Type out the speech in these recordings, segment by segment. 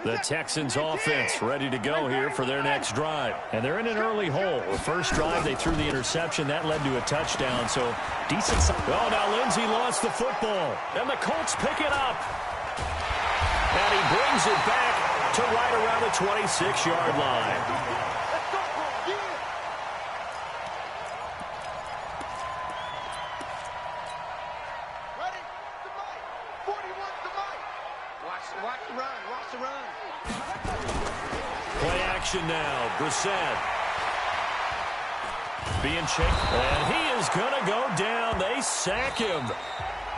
The Texans offense ready to go here for their next drive. And they're in an early hole. The first drive, they threw the interception. That led to a touchdown, so decent. Oh, now Lindsey lost the football. And the Colts pick it up. And he brings it back to right around the 26-yard line. Now, Brissett being chased, and he is going to go down. They sack him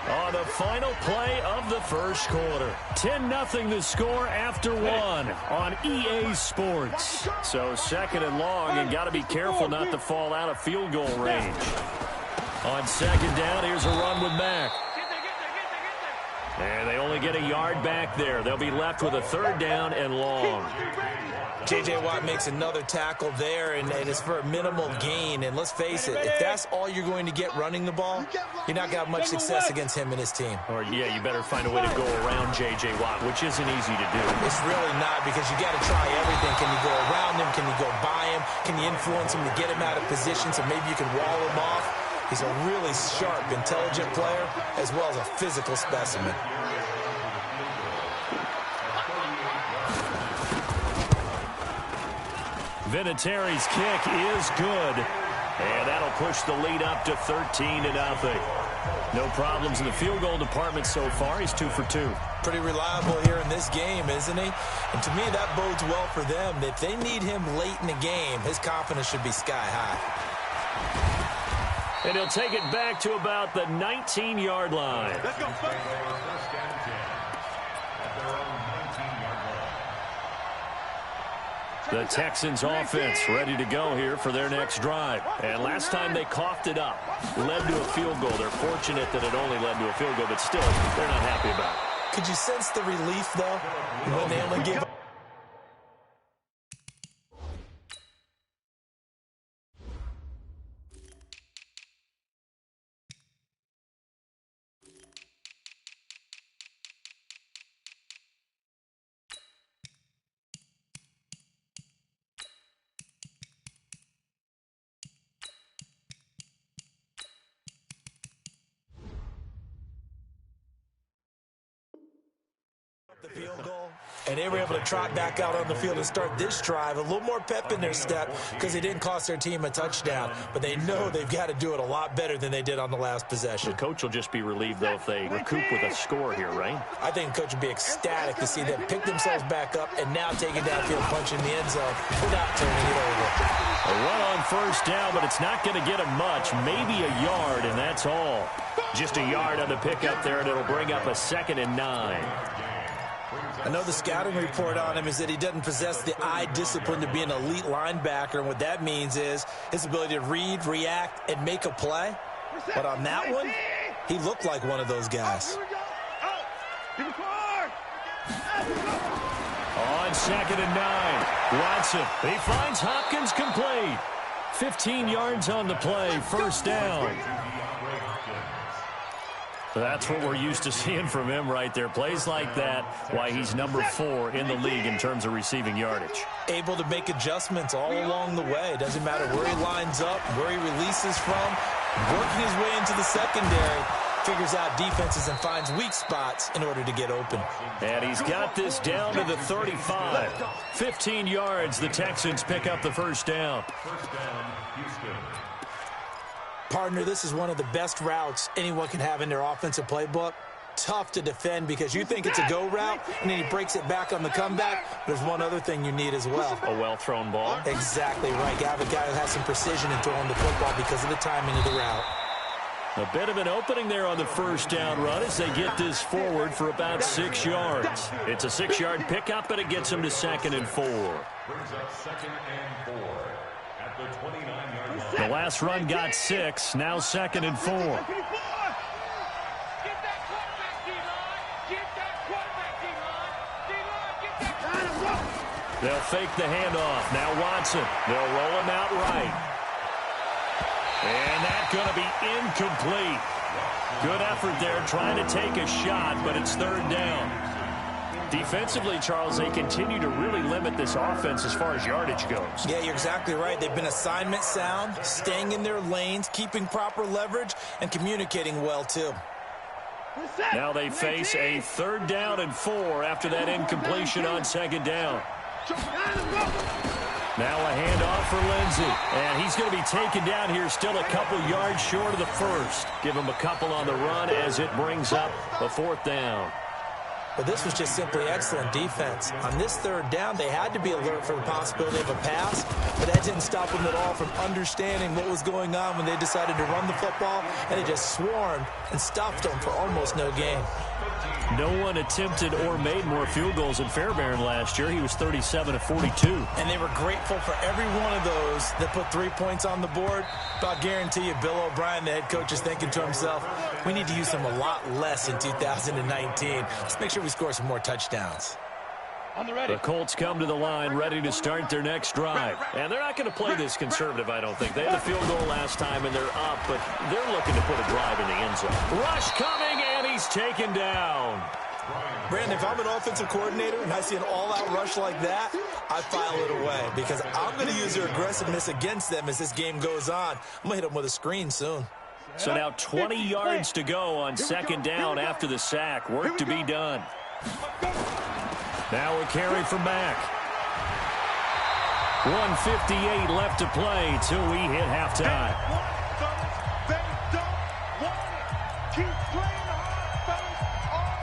on the final play of the first quarter. 10-0 the score after one on EA Sports. So second and long, and got to be careful not to fall out of field goal range. On second down, here's a run with Mack. And they only get a yard back there. They'll be left with a third down and long. J.J. Watt makes another tackle there, and it's for a minimal gain. And let's face it, if that's all you're going to get running the ball, you're not going to have much success against him and his team. Or, yeah, you better find a way to go around J.J. Watt, which isn't easy to do. It's really not, because you got to try everything. Can you go around him? Can you go by him? Can you influence him to get him out of position so maybe you can wall him off? He's a really sharp, intelligent player, as well as a physical specimen. Vinatieri's kick is good, and that'll push the lead up to 13-0. No problems in the field goal department so far. He's 2 for 2. Pretty reliable here in this game, isn't he? And to me, that bodes well for them. If they need him late in the game, his confidence should be sky high. And he'll take it back to about the 19-yard line. Let's go. The Texans offense ready to go here for their next drive. And last time they coughed it up, led to a field goal. They're fortunate that it only led to a field goal, but still, they're not happy about it. Could you sense the relief, though, when they only gave up? The field goal, and they were able to trot back out on the field and start this drive a little more pep in their step because they didn't cost their team a touchdown, but they know they've got to do it a lot better than they did on the last possession. The coach will just be relieved, though, if they recoup with a score here, right? I think the coach would be ecstatic to see them pick themselves back up and now take it downfield, punching the end zone without turning it over. A run on first down, but it's not going to get him much, maybe a yard, and that's all. Just a yard on the pickup there, and it'll bring up a 2nd and 9. I know the scouting report on him is that he doesn't possess the eye discipline to be an elite linebacker, and what that means is his ability to read, react, and make a play. But on that one, he looked like one of those guys. On 2nd and 9, Watson, he finds Hopkins complete. 15 yards on the play, first down. That's what we're used to seeing from him right there. Plays like that, why he's number 4 in the league in terms of receiving yardage. Able to make adjustments all along the way. Doesn't matter where he lines up, where he releases from. Working his way into the secondary. Figures out defenses and finds weak spots in order to get open. And he's got this down to the 35. 15 yards, the Texans pick up the first down. First down, Houston. Partner, this is one of the best routes anyone can have in their offensive playbook. Tough to defend because you think it's a go route, and then he breaks it back on the comeback. There's one other thing you need as well. A well-thrown ball? Exactly right. You have a guy who has some precision in throwing the football because of the timing of the route. A bit of an opening there on the first down run as they get this forward for about 6 yards. It's a 6-yard pickup, but it gets them to 2nd and 4. Brings up 2nd and 4 at the 29-yard line. The last run got 6, now 2nd and 4. They'll fake the handoff. Now Watson. They'll roll him out right. And that's going to be incomplete. Good effort there trying to take a shot, but it's 3rd down. Defensively, Charles, they continue to really limit this offense as far as yardage goes. Yeah, you're exactly right. They've been assignment sound, staying in their lanes, keeping proper leverage, and communicating well, too. Now they face a 3rd down and 4 after that incompletion on 2nd down. Now a handoff for Lindsey. And he's going to be taken down here still a couple yards short of the first. Give him a couple on the run as it brings up a 4th down. But this was just simply excellent defense. On this 3rd down, they had to be alert for the possibility of a pass, but that didn't stop them at all from understanding what was going on when they decided to run the football, and they just swarmed and stuffed them for almost no gain. No one attempted or made more field goals in Fairbairn last year. He was 37 of 42. And they were grateful for every one of those that put 3 points on the board. But I'll guarantee you, Bill O'Brien, the head coach, is thinking to himself, we need to use them a lot less in 2019. Let's make sure we score some more touchdowns. The Colts come to the line ready to start their next drive. And they're not going to play this conservative, I don't think. They had a field goal last time, and they're up, but they're looking to put a drive in the end zone. Rush coming, and he's taken down. Brandon, if I'm an offensive coordinator and I see an all-out rush like that, I file it away because I'm going to use their aggressiveness against them as this game goes on. I'm going to hit them with a screen soon. So now 20 yards to go on 2nd down after the sack. Work to be done. Now a carry from Mack. 1:58 left to play till we hit halftime. They don't want it. Keep playing offense all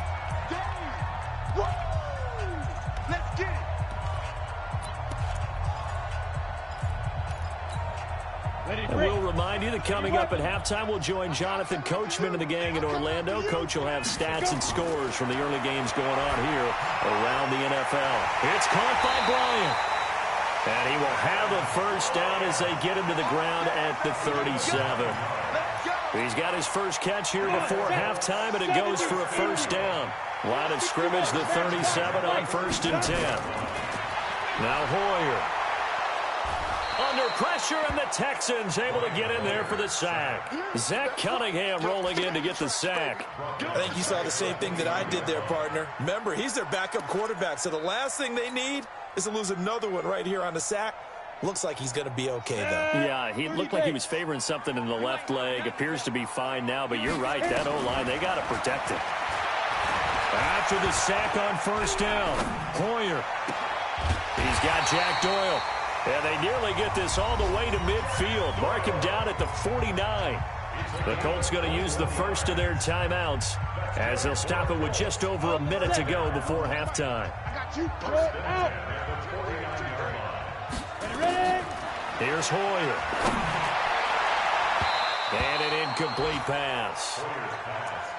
day. Woo! Let's get it. And we'll remind you that coming up at halftime, we'll join Jonathan Coachman and the gang in Orlando. Coach will have stats and scores from the early games going on here around the NFL. It's caught by Bryant. And he will have a 1st down as they get him to the ground at the 37. He's got his first catch here before halftime, and it goes for a 1st down. Line of scrimmage, the 37 on 1st and 10. Now Hoyer. Under pressure, and the Texans able to get in there for the sack. Zach Cunningham rolling in to get the sack. I think you saw the same thing that I did there, partner. Remember, he's their backup quarterback, so the last thing they need is to lose another one right here on the sack. Looks like he's going to be okay, though. Yeah, he looked like he was favoring something in the left leg. Appears to be fine now, but you're right. That O-line, they got to protect it. After the sack on 1st down, Hoyer. He's got Jack Doyle. And they nearly get this all the way to midfield. Mark him down at the 49. The Colts going to use the first of their timeouts as they'll stop it with just over a minute to go before halftime. I got you. Out. Ready? Here's Hoyer. And an incomplete pass.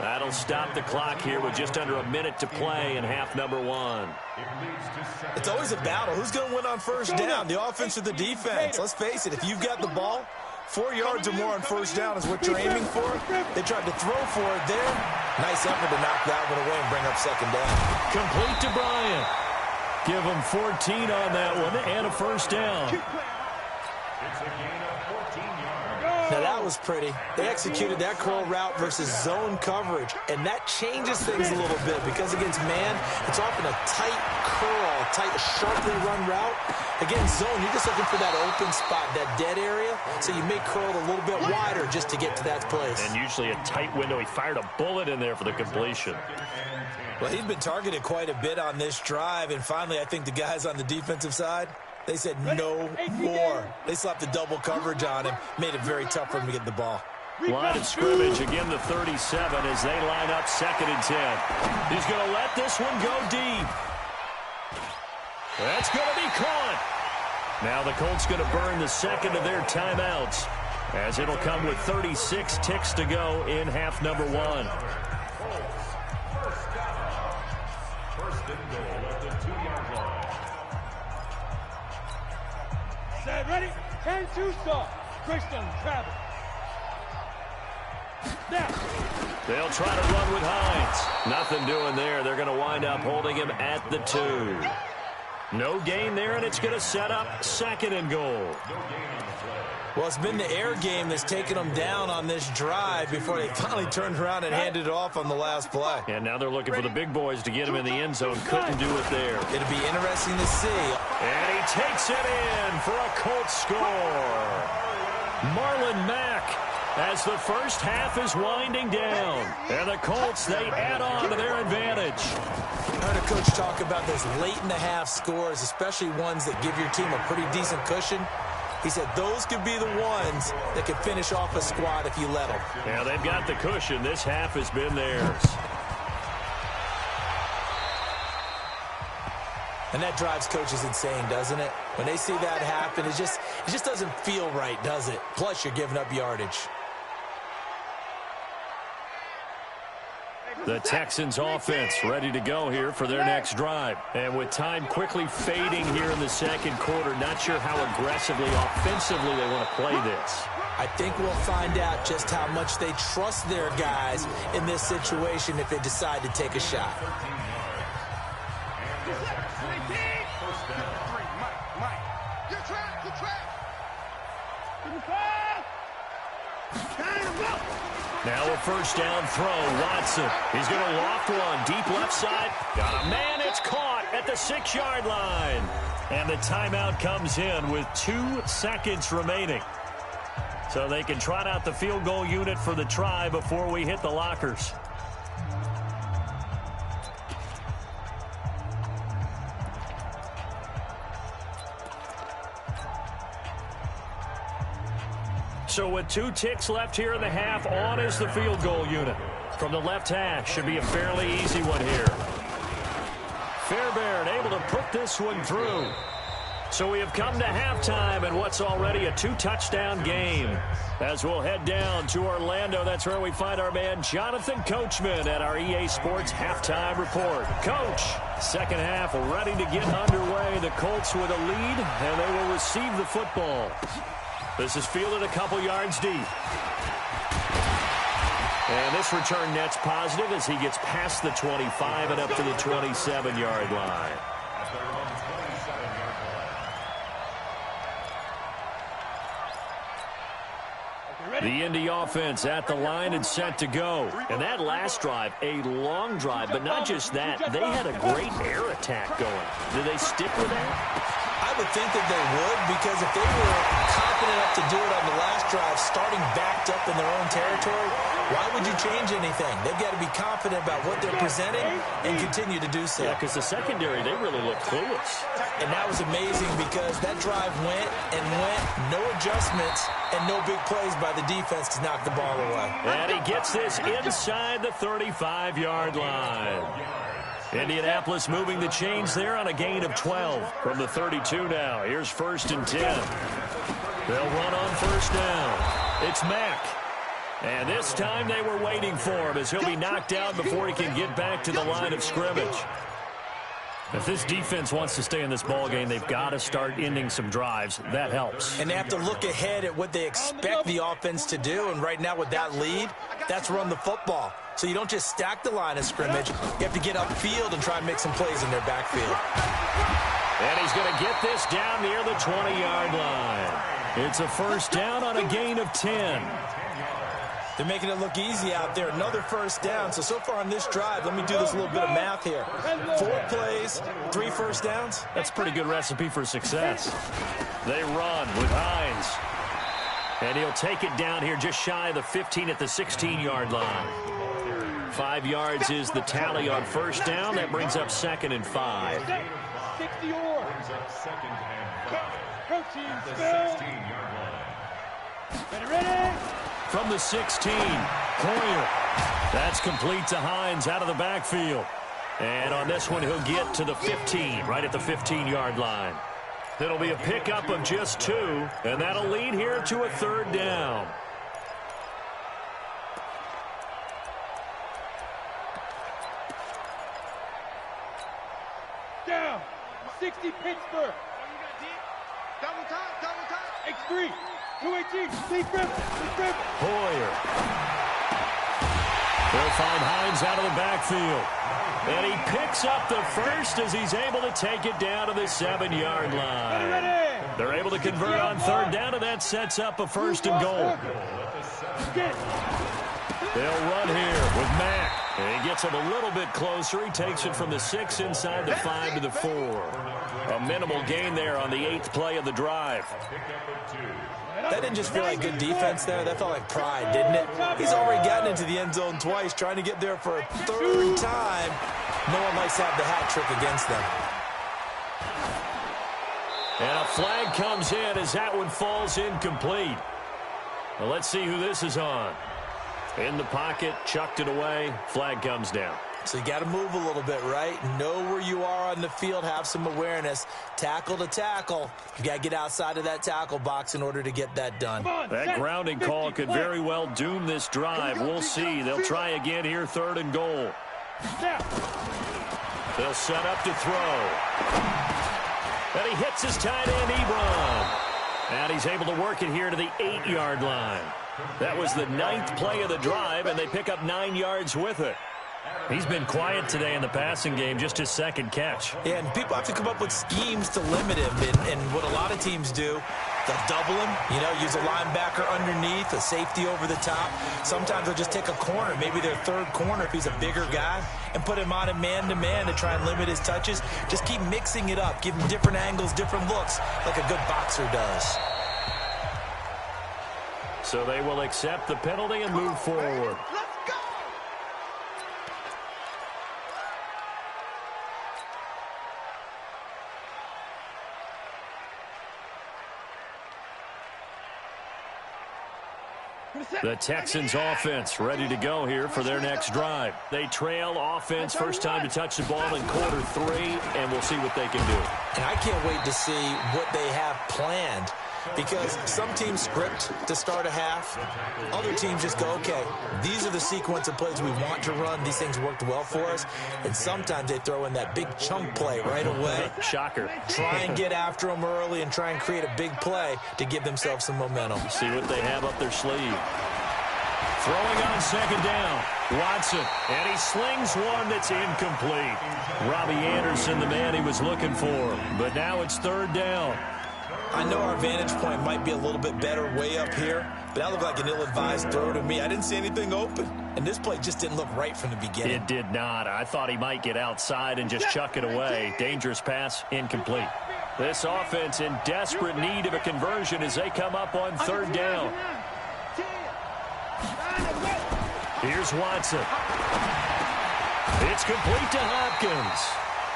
That'll stop the clock here with just under a minute to play in half number 1. It's always a battle. Who's going to win on 1st down, the offense or the defense? Let's face it, if you've got the ball, 4 yards or more on 1st down is what you're aiming for. They tried to throw for it there. Nice effort to knock that one away and bring up 2nd down. Complete to Bryant. Give him 14 on that one and a 1st down. It's a gain of 14 yards. Now that was pretty. They executed that curl route versus zone coverage, and that changes things a little bit because against man, it's often a tight curl, tight, sharply run route. Against zone, you're just looking for that open spot, that dead area, so you may curl it a little bit wider just to get to that place. And usually a tight window. He fired a bullet in there for the completion. Well, he'd been targeted quite a bit on this drive, and finally I think the guys on the defensive side, they said no more. They slapped the double coverage on him, made it very tough for him to get the ball. Line of scrimmage, again the 37 as they line up 2nd and 10. He's going to let this one go deep. That's going to be caught. Now the Colts going to burn the 2nd of their timeouts as it'll come with 36 ticks to go in half number 1. First and goal at the 2-yard line. Set, ready? 10-2 start. Christian Travis. Now. They'll try to run with Hines. Nothing doing there. They're going to wind up holding him at the 2. No gain there, and it's going to set up second and goal. Well, it's been the air game that's taken them down on this drive before they finally turned around and handed it off on the last play. And now they're looking for the big boys to get him in the end zone. Couldn't do it there. It'll be interesting to see. And he takes it in for a Colts score. Marlon Mack, as the first half is winding down. And the Colts, they add on to their advantage. I heard a coach talk about those late-in-the-half scores, especially ones that give your team a pretty decent cushion. He said those could be the ones that could finish off a squad if you let them. Yeah, they've got the cushion. This half has been theirs. And that drives coaches insane, doesn't it? When they see that happen, it just doesn't feel right, does it? Plus, you're giving up yardage. The Texans offense ready to go here for their next drive. And with time quickly fading here in the second quarter, not sure how aggressively, offensively they want to play this. I think we'll find out just how much they trust their guys in this situation if they decide to take a shot. Now a first down throw, Watson. He's going to loft one, deep left side. Got a man, it's caught at the 6-yard line. And the timeout comes in with 2 seconds remaining. So they can trot out the field goal unit for the try before we hit the lockers. So with 2 ticks left here in the half, on is the field goal unit. From the left hash, should be a fairly easy one here. Fairbairn able to put this one through. So we have come to halftime in what's already a 2-touchdown game. As we'll head down to Orlando, that's where we find our man Jonathan Coachman at our EA Sports Halftime Report. Coach, second half ready to get underway. The Colts with a lead, and they will receive the football. This is fielded a couple yards deep. And this return net's positive as he gets past the 25 and up to the 27-yard line. The Indy offense at the line and set to go. And that last drive, a long drive, but not just that. They had a great air attack going. Do they stick with that? I would think that they would, because if they were confident enough to do it on the last drive, starting backed up in their own territory, why would you change anything? They've got to be confident about what they're presenting and continue to do so. Yeah, because the secondary, they really look clueless. And that was amazing because that drive went and went, no adjustments, and no big plays by the defense to knock the ball away. And he gets this inside the 35-yard line. Indianapolis moving the chains there on a gain of 12 from the 32 now. Here's 1st and 10. They'll run on first down. It's Mack. And this time they were waiting for him as he'll be knocked down before he can get back to the line of scrimmage. If this defense wants to stay in this ball game, they've got to start ending some drives. That helps. And they have to look ahead at what they expect the offense to do. And right now with that lead, that's run the football. So you don't just stack the line of scrimmage. You have to get upfield and try and make some plays in their backfield. And he's going to get this down near the 20-yard line. It's a first down on a gain of 10. They're making it look easy out there. Another first down. So far on this drive, let me do this little bit of math here. 4 plays, 3 first downs. That's a pretty good recipe for success. They run with Hines. And he'll take it down here just shy of the 15 at the 16-yard line. 5 yards is the tally on first down. That brings up 2nd and 5. 60 yards. Brings up 2nd and 5. At the 16-yard line. Ready? From the 16, Hoyer. That's complete to Hines out of the backfield. And on this one, he'll get to the 15, right at the 15-yard line. It'll be a pickup of just 2, and that'll lead here to a 3rd down. Down. 60 Pittsburgh. Double time. X3. 218. Lee Griffin. Hoyer. They'll find Hines out of the backfield. And he picks up the first as he's able to take it down to the 7-yard line. They're able to convert on third down, and that sets up a 1st and goal. They'll run here with Mack. And he gets him a little bit closer. He takes it from the 6 inside the 5 to the 4. A minimal gain there on the 8th play of the drive. That didn't just feel like good defense there. That felt like pride, didn't it? He's already gotten into the end zone twice, trying to get there for a 3rd time. No one likes to have the hat trick against them. And a flag comes in as that one falls incomplete. Well, let's see who this is on. In the pocket, chucked it away, flag comes down. So you got to move a little bit, right? Know where you are on the field, have some awareness. Tackle to tackle. You got to get outside of that tackle box in order to get that done. That grounding call could very well doom this drive. We'll see. They'll try again here, 3rd and goal. They'll set up to throw. And he hits his tight end, Ebron. And he's able to work it here to the 8-yard line. That was the 9th play of the drive, and they pick up 9 yards with it. He's been quiet today in the passing game, just his 2nd catch. Yeah, and people have to come up with schemes to limit him. And what a lot of teams do, they'll double him, use a linebacker underneath, a safety over the top. Sometimes they'll just take a corner, maybe their 3rd corner if he's a bigger guy, and put him on a man-to-man to try and limit his touches. Just keep mixing it up, give him different angles, different looks, like a good boxer does. So they will accept the penalty and move forward. The Texans offense ready to go here for their next drive. They trail offense, first time to touch the ball in quarter 3, and we'll see what they can do. And I can't wait to see what they have planned, because some teams script to start a half. Other teams just go, okay, these are the sequence of plays we want to run. These things worked well for us. And sometimes they throw in that big chunk play right away. Shocker. Try and get after them early and try and create a big play to give themselves some momentum. See what they have up their sleeve. Throwing on 2nd down, Watson, and he slings one that's incomplete. Robbie Anderson, the man he was looking for, but now it's 3rd down. I know our vantage point might be a little bit better way up here, but that looked like an ill-advised throw to me. I didn't see anything open, and this play just didn't look right from the beginning. It did not. I thought he might get outside and just chuck it away. Dangerous pass, incomplete. This offense in desperate need of a conversion as they come up on 3rd down. Here's Watson. It's complete to Hopkins.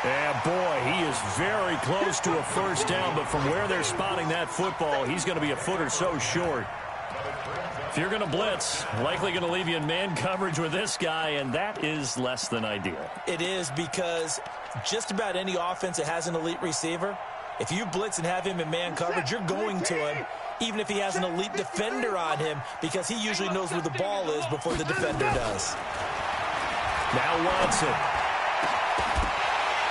And boy, he is very close to a 1st down, but from where they're spotting that football, he's going to be a foot or so short. If you're going to blitz, likely going to leave you in man coverage with this guy, and that is less than ideal. It is, because just about any offense that has an elite receiver, if you blitz and have him in man coverage, you're going to him, even if he has an elite defender on him, because he usually knows where the ball is before the defender does. Now Watson.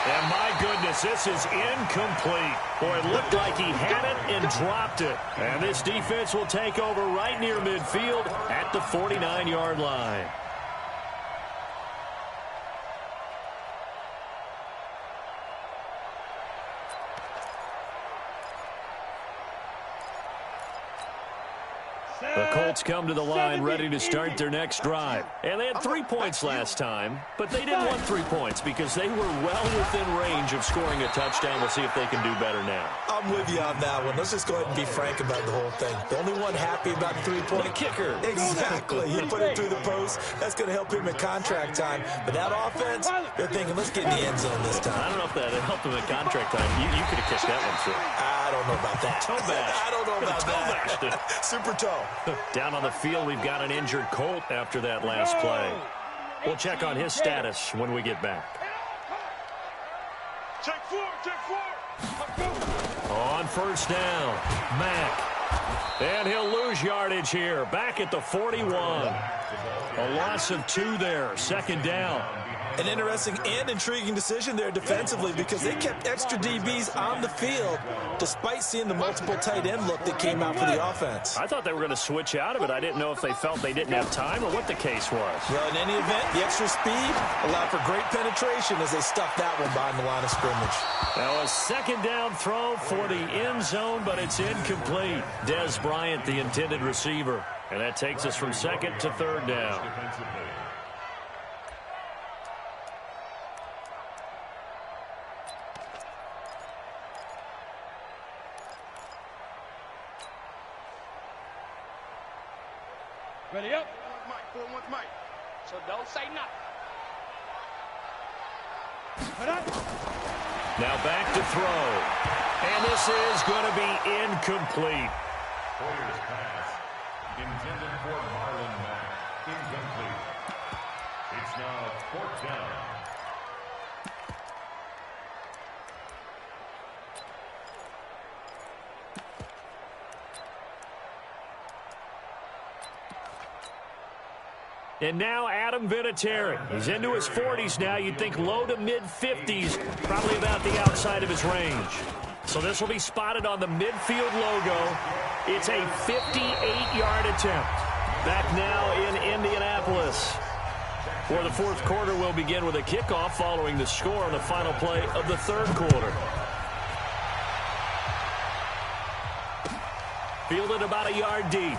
And my goodness, this is incomplete. Boy, it looked like he had it and dropped it. And this defense will take over right near midfield at the 49-yard line. The Colts come to the line ready to start their next drive. And they had 3 points last time, but they didn't want 3 points because they were well within range of scoring a touchdown. We'll see if they can do better now. I'm with you on that one. Let's just go ahead and be frank about the whole thing. The only one happy about the 3-point kicker. Exactly. He put it through the post. That's going to help him at contract time. But that offense, they're thinking, let's get in the end zone this time. I don't know if that helped him at contract time. You could have kicked that one through. I don't know about that. Toe bash. I don't know about that. Super toe. Down on the field, we've got an injured Colt after that last play. We'll check on his status when we get back. Check 4. On 1st down, Mack. And he'll lose yardage here, back at the 41. A loss of 2 there, second down. An interesting and intriguing decision there defensively because they kept extra DBs on the field despite seeing the multiple tight end look that came out for the offense. I thought they were going to switch out of it. I didn't know if they felt they didn't have time or what the case was. Well, in any event, the extra speed allowed for great penetration as they stuffed that one behind the line of scrimmage. Now a second down throw for the end zone, but it's incomplete. Des Bryant, the intended receiver. And that takes us from second to third down. Ready up. Mike. So don't say nothing. Now back to throw. And this is going to be incomplete. Hoyer's pass. Intended for Marlon Mack. Incomplete. It's now 4th down. And now Adam Vinatieri. He's into his 40s now. You'd think low to mid-50s, probably about the outside of his range. So this will be spotted on the midfield logo. It's a 58-yard attempt. Back now in Indianapolis. For the fourth quarter, we'll begin with a kickoff following the score on the final play of the third quarter. Fielded about a yard deep.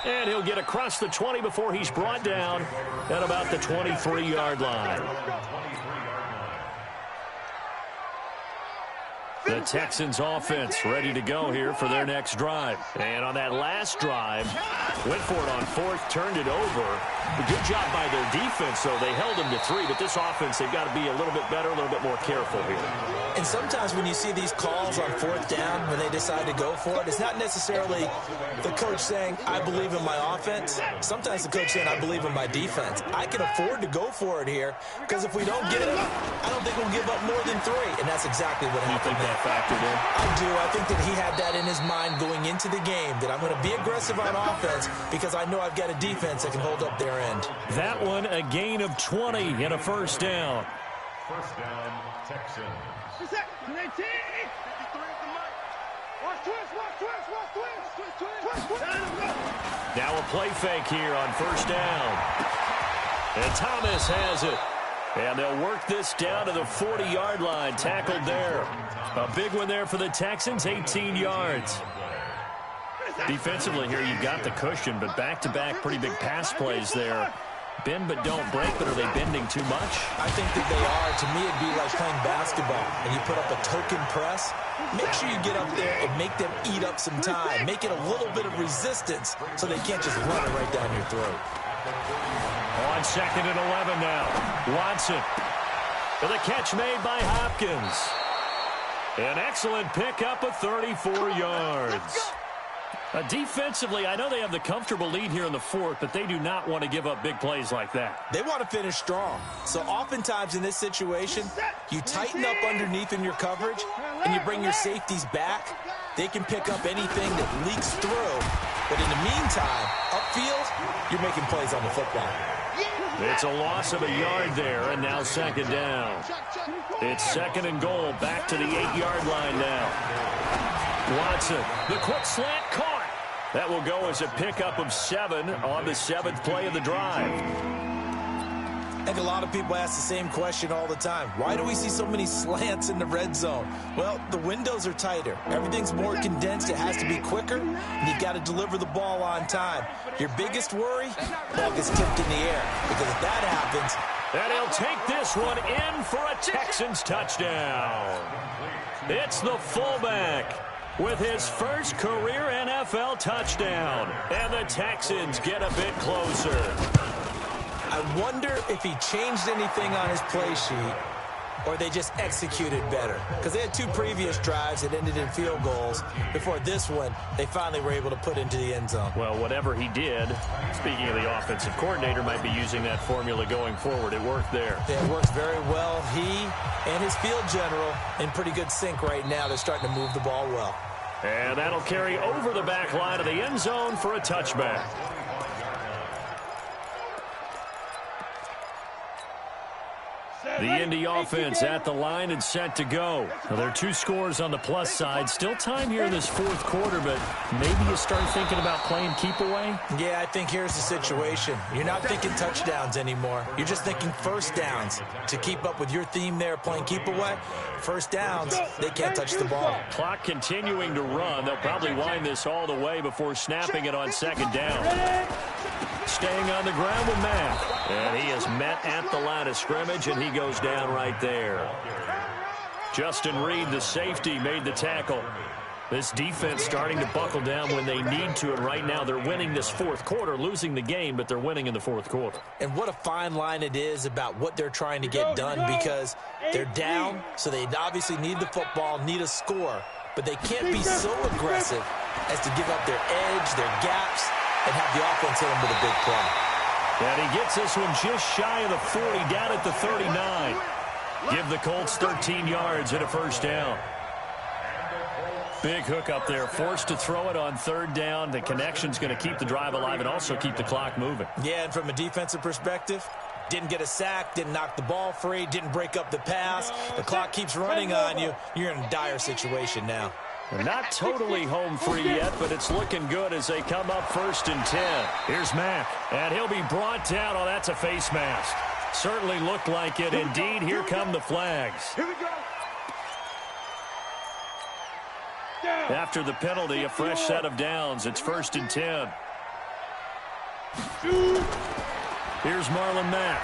And he'll get across the 20 before he's brought down at about the 23-yard line. The Texans offense ready to go here for their next drive. And on that last drive, went for it on fourth, turned it over. A good job by their defense, though. They held them to 3, but this offense, they've got to be a little bit better, a little bit more careful here. And sometimes when you see these calls on fourth down, when they decide to go for it, it's not necessarily the coach saying, I believe in my offense. Sometimes the coach saying, I believe in my defense. I can afford to go for it here because if we don't get it, I don't think we'll give up more than 3. And that's exactly what happened there. Factored in? I do. I think that he had that in his mind going into the game, that I'm going to be aggressive on offense because I know I've got a defense that can hold up their end. That one, a gain of 20 and a first down. First down, Texans. Now a play fake here on first down. And Thomas has it. And they'll work this down to the 40-yard line. Tackled there. A big one there for the Texans, 18 yards. Defensively here, you've got the cushion, but back-to-back pretty big pass plays there. Bend but don't break, but are they bending too much? I think that they are. To me, it'd be like playing basketball, and you put up a token press. Make sure you get up there and make them eat up some time. Make it a little bit of resistance so they can't just run it right down your throat. On second and 11 now. Watson. For the catch made by Hopkins. An excellent pickup of 34 yards. Defensively, I know they have the comfortable lead here in the fourth, but they do not want to give up big plays like that. They want to finish strong. So oftentimes in this situation, you tighten up underneath in your coverage, and you bring your safeties back. They can pick up anything that leaks through. But in the meantime, upfield, you're making plays on the football. It's a loss of a yard there, and now second down. It's second and goal, back to the 8-yard line now. Watson, the quick slant caught. That will go as a pickup of 7 on the 7th play of the drive. I think a lot of people ask the same question all the time. Why do we see so many slants in the red zone? Well, the windows are tighter. Everything's more condensed. It has to be quicker, and you've got to deliver the ball on time. Your biggest worry, ball gets tipped in the air, because if that happens... And he'll take this one in for a Texans touchdown. It's the fullback with his first career NFL touchdown. And the Texans get a bit closer. I wonder if he changed anything on his play sheet or they just executed better. Because they had 2 previous drives that ended in field goals. Before this one, they finally were able to put into the end zone. Well, whatever he did, speaking of the offensive coordinator, might be using that formula going forward. It worked there. Yeah, it works very well. He and his field general in pretty good sync right now. They're starting to move the ball well. And that'll carry over the back line of the end zone for a touchback. The Indy offense at the line and set to go. Well, there are 2 scores on the plus side. Still time here in this 4th quarter, but maybe you start thinking about playing keep away? Yeah, I think here's the situation. You're not thinking touchdowns anymore. You're just thinking first downs. To keep up with your theme there, playing keep away, first downs, they can't touch the ball. Clock continuing to run. They'll probably wind this all the way before snapping it on 2nd down. Staying on the ground with Mack. And he is met at the line of scrimmage, and he goes down right there. Justin Reed, the safety, made the tackle. This defense starting to buckle down when they need to, and right now they're winning this 4th quarter, losing the game, but they're winning in the 4th quarter. And what a fine line it is about what they're trying to get done, because they're down, so they obviously need the football, need a score, but they can't be so aggressive as to give up their edge, their gaps, and have the offense hit them with a big play. And he gets this one just shy of the 40, down at the 39. Give the Colts 13 yards and a first down. Big hook up there, forced to throw it on 3rd down. The connection's going to keep the drive alive and also keep the clock moving. Yeah, and from a defensive perspective, didn't get a sack, didn't knock the ball free, didn't break up the pass. The clock keeps running on you. You're in a dire situation now. Not totally home free yet, but it's looking good as they come up 1st and 10. Here's Mack, and he'll be brought down. Oh, that's a face mask. Certainly looked like it. Indeed, here come the flags. Here we go. After the penalty, a fresh set of downs. It's 1st and 10. Here's Marlon Mack.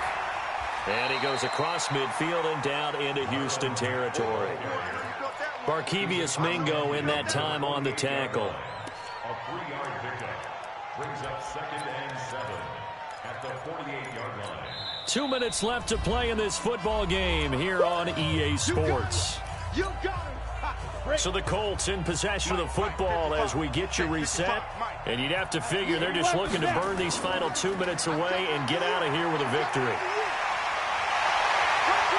And he goes across midfield and down into Houston territory. Barkevius Mingo in that time on the tackle. A 3-yard pickup brings up 2nd and 7 at the 48-yard line. 2 minutes left to play in this football game here on EA Sports. You got it. So the Colts in possession of the football as we get you reset. And you'd have to figure they're just looking to burn these final 2 minutes away and get out of here with a victory.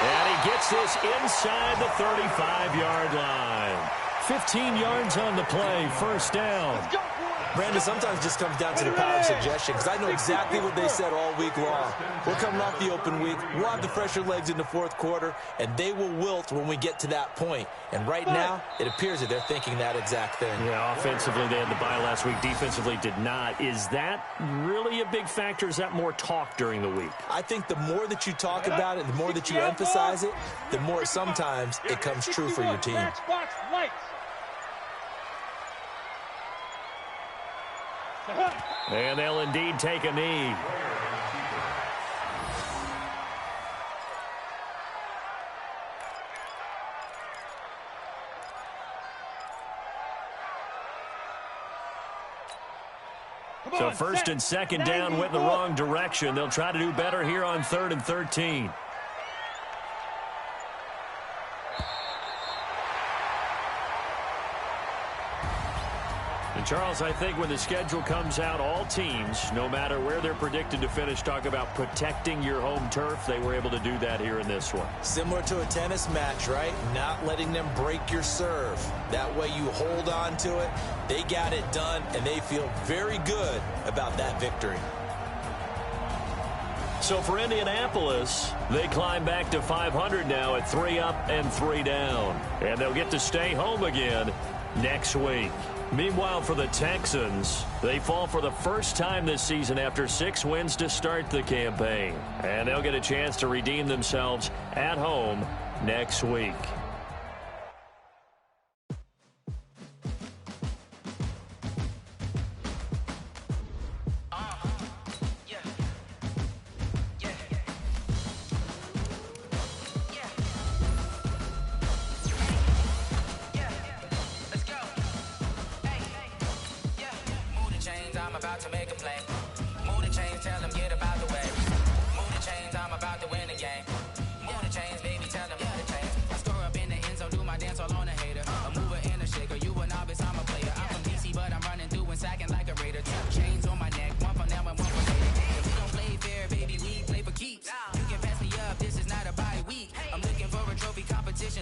And he gets this inside the 35-yard line. 15 yards on the play, first down. Brandon, sometimes it just comes down to the power of suggestion, because I know exactly what they said all week long. We're coming off the open week. We'll have the fresher legs in the 4th quarter, and they will wilt when we get to that point. And right now, it appears that they're thinking that exact thing. Yeah, offensively, they had the bye last week. Defensively, did not. Is that really a big factor? Is that more talk during the week? I think the more that you talk about it, the more that you emphasize it, the more sometimes it comes true for your team. And they'll indeed take a knee. So 1st and 2nd down went in the wrong direction. They'll try to do better here on 3rd and 13. And Charles, I think when the schedule comes out, all teams, no matter where they're predicted to finish, talk about protecting your home turf. They were able to do that here in this one. Similar to a tennis match, right? Not letting them break your serve. That way you hold on to it. They got it done, and they feel very good about that victory. So for Indianapolis, they climb back to 500 now at 3 up and 3 down. And they'll get to stay home again next week. Meanwhile, for the Texans, they fall for the first time this season after 6 wins to start the campaign. And they'll get a chance to redeem themselves at home next week.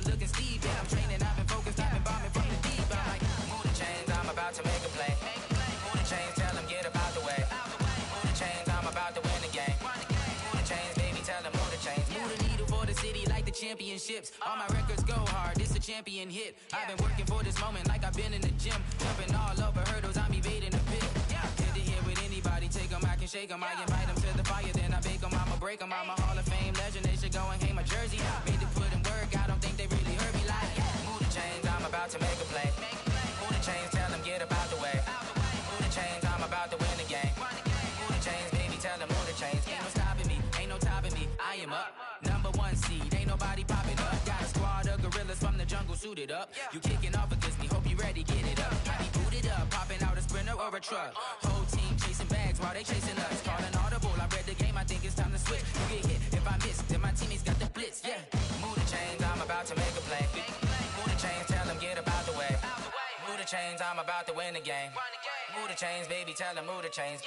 Looking Steve, yeah, I'm training, I've been focused, I've been bombing from the deep. I'm like, move the chain. championships. All my records go hard, this a champion hit. I've been working for this moment like I've been in the gym. Jumping all over hurdles, I'm evading the pit. Head to head with anybody, take them, I can shake them. I invite them to the fire, then I bake them, I'ma break them. I'm a Hall of Fame legend, they should go and hang my jersey. Made to put in work, I don't think they really heard me like, move the chains, I'm about to make a play. Move the chains, tell them get up out the way. Move the chains, I'm about to win the game. Move the chains, baby, tell them move the chains. Ain't no stopping me, ain't no topping me, I am up. Number one seed, ain't nobody popping up. Got a squad of gorillas from the jungle suited up. You kicking off against me, hope you ready, get it up. I be booted up, popping out a Sprinter or a truck. Whole team chasing bags while they chasing us. Calling audible, I read the game, I think it's time to switch. You get hit, if I miss, then my teammates got the blitz, yeah. Move the chains, I'm about to make a play. Move the chains, tell them get up out the way. Move the chains, I'm about to win the game. Move the chains, baby, tell them move the chains.